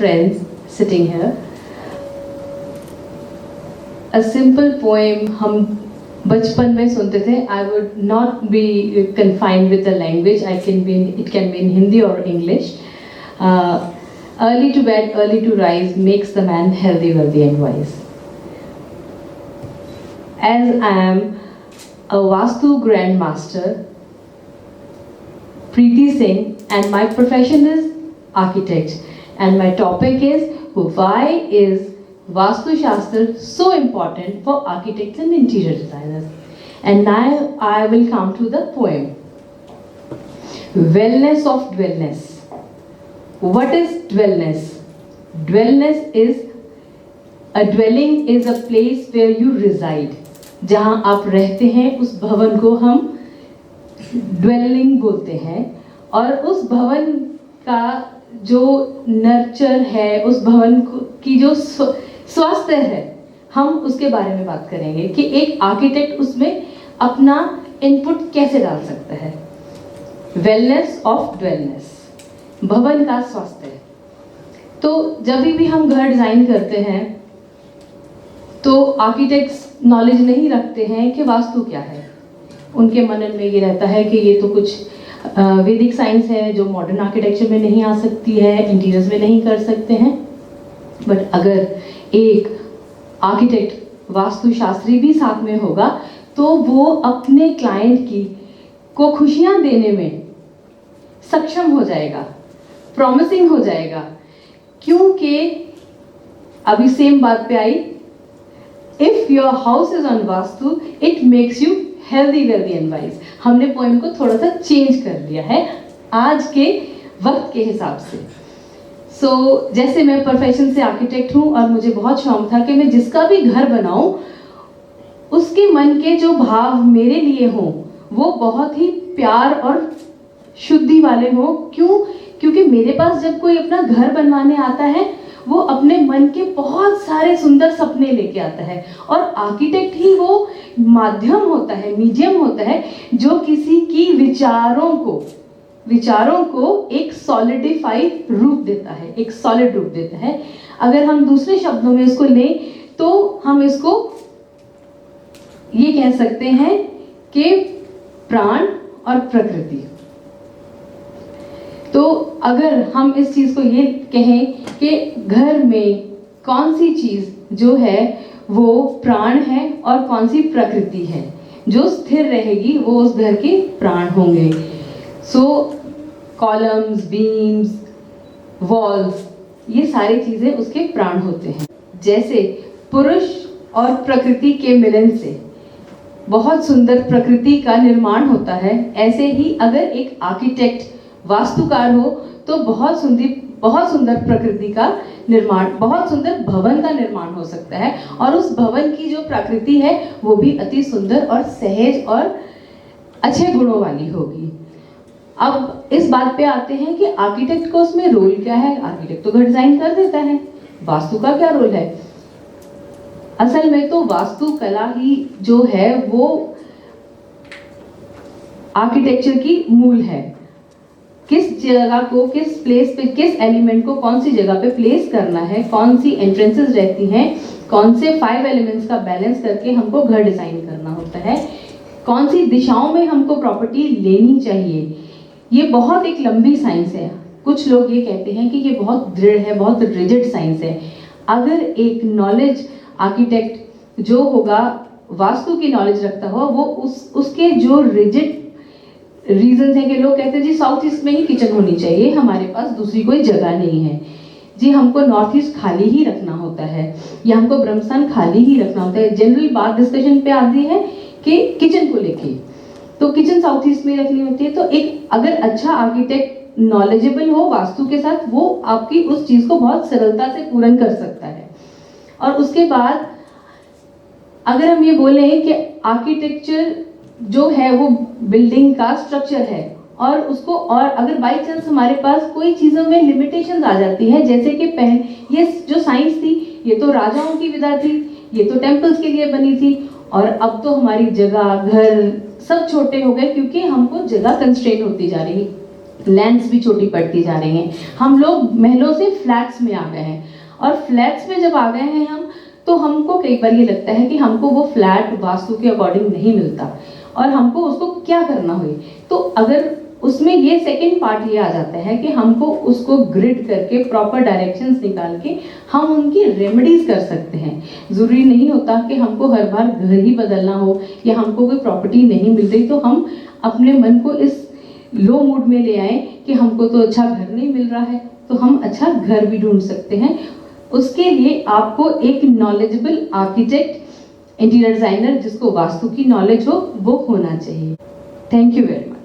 friends sitting here. A simple poem हम बचपन में सुनते थे. I would not be confined with the language. It can be in Hindi or English. Early to bed, early to rise makes the man healthy, wealthy and wise. As I am a Vastu Grandmaster, Preeti Singh, and my profession is architect, and my topic is why is Vastu Shastra so important for architects and interior designers. And now I will come to the poem. Wellness of dwellness. What is dwellness? Dwellness is a dwelling is a place where you reside. जहाँ आप रहते हैं उस भवन को हम dwelling बोलते हैं, और उस भवन का जो नर्चर है, उस भवन की जो स्वास्थ्य है, हम उसके बारे में बात करेंगे कि एक आर्किटेक्ट उसमें अपना इनपुट कैसे डाल सकता है. वेलनेस ऑफ ड्वेलनेस, भवन का स्वास्थ्य. तो जब भी हम घर डिजाइन करते हैं तो आर्किटेक्ट्स नॉलेज नहीं रखते हैं कि वास्तु क्या है. उनके मनन में ये रहता है कि ये तो कुछ वैदिक साइंस है जो मॉडर्न आर्किटेक्चर में नहीं आ सकती है, इंटीरियर्स में नहीं कर सकते हैं. बट अगर एक आर्किटेक्ट वास्तुशास्त्री भी साथ में होगा तो वो अपने क्लाइंट को खुशियां देने में सक्षम हो जाएगा, प्रॉमिसिंग हो जाएगा. क्योंकि अभी सेम बात पे आई, if your house is on Vastu it makes you healthy, wealthy and wise. हमने पोएम को थोड़ा सा चेंज कर दिया है आज के वक्त के हिसाब से. जैसे मैं प्रोफेशन से आर्किटेक्ट हूँ और मुझे बहुत शौक था कि मैं जिसका भी घर बनाऊं उसके मन के जो भाव मेरे लिए हों वो बहुत ही प्यार और शुद्धि वाले हों. क्योंकि मेरे पास जब कोई अपना घर बनवाने आता है वो अपने मन के बहुत सारे सुंदर सपने लेके आता है, और आर्किटेक्ट ही वो माध्यम होता है, मीडियम होता है जो किसी की विचारों को एक सॉलिडिफाइड रूप देता है, एक सॉलिड रूप देता है. अगर हम दूसरे शब्दों में इसको लें तो हम इसको ये कह सकते हैं कि प्राण और प्रकृति. तो अगर हम इस चीज को ये कहें कि घर में कौन सी चीज जो है वो प्राण है और कौन सी प्रकृति है, जो स्थिर रहेगी वो उस घर के प्राण होंगे. कॉलम्स, बीम्स, वॉल्स, ये सारी चीजें उसके प्राण होते हैं. जैसे पुरुष और प्रकृति के मिलन से बहुत सुंदर प्रकृति का निर्माण होता है, ऐसे ही अगर एक आर्किटेक्ट वास्तुकार हो तो बहुत सुंदर प्रकृति का निर्माण, बहुत सुंदर भवन का निर्माण हो सकता है, और उस भवन की जो प्रकृति है वो भी अति सुंदर और सहज और अच्छे गुणों वाली होगी. अब इस बात पे आते हैं कि आर्किटेक्ट को उसमें रोल क्या है. आर्किटेक्ट तो घर डिजाइन कर देता है, वास्तु का क्या रोल है. असल में तो वास्तु कला ही जो है वो आर्किटेक्चर की मूल है. किस जगह को, किस प्लेस पे, किस एलिमेंट को कौन सी जगह पे प्लेस करना है, कौन सी एंट्रेंसेस रहती हैं, कौन से 5 एलिमेंट्स का बैलेंस करके हमको घर डिजाइन करना होता है, कौन सी दिशाओं में हमको प्रॉपर्टी लेनी चाहिए. ये बहुत एक लंबी साइंस है. कुछ लोग ये कहते हैं कि ये बहुत दृढ़ है, बहुत रिजिड साइंस है. अगर एक नॉलेज आर्किटेक्ट जो होगा, वास्तु की नॉलेज रखता हो, वो उसके जो रिजिड रीजंस हैं कि लोग कहते हैं जी साउथ ईस्ट में ही किचन होनी चाहिए, हमारे पास दूसरी कोई जगह नहीं है, जी हमको नॉर्थ ईस्ट खाली ही रखना होता है, या हमको ब्रह्मस्थान खाली ही रखना होता है. जनरल बात डिस्कशन पे आती है कि किचन को लेके, तो किचन साउथ ईस्ट में रखनी होती है. तो एक अगर अच्छा आर्किटेक्ट नॉलेजेबल हो वास्तु के साथ, वो आपकी उस चीज को बहुत सरलता से पूर्ण कर सकता है. और उसके बाद अगर हम ये बोलें कि आर्किटेक्चर जो है वो बिल्डिंग का स्ट्रक्चर है, और उसको, और अगर बाई चांस हमारे पास कोई चीज़ों में लिमिटेशंस आ जाती हैं, जैसे कि ये जो साइंस थी ये तो राजाओं की विधा थी, ये तो टेम्पल्स के लिए बनी थी, और अब तो हमारी जगह, घर सब छोटे हो गए क्योंकि हमको जगह कंस्ट्रेन होती जा रही लैंड्स भी छोटी पड़ती जा रही हैं, हम लोग महलों से फ्लैट्स में आ गए हैं, और फ्लैट्स में जब आ गए हैं हम, तो हमको कई बार ये लगता है कि हमको वो फ्लैट वास्तु के अकॉर्डिंग नहीं मिलता और हमको उसको क्या करना हुई। तो अगर उसमें ये सेकंड पार्ट ये आ जाता है कि हमको उसको ग्रिड करके प्रॉपर डायरेक्शंस निकाल के हम उनकी रेमेडीज कर सकते हैं। ज़रूरी नहीं होता कि हमको हर बार घर ही बदलना हो या हमको कोई प्रॉपर्टी नहीं मिल रही तो हम अपने मन को इस लो मूड में ले आए कि हमको तो अच्छा घर नहीं मिल रहा है, तो हम अच्छा घर भी ढूंढ सकते हैं। उसके लिए आपको एक नॉलेजेबल आर्किटेक्ट, इंटीरियर डिजाइनर जिसको वास्तु की नॉलेज हो वो होना चाहिए। Thank you very much.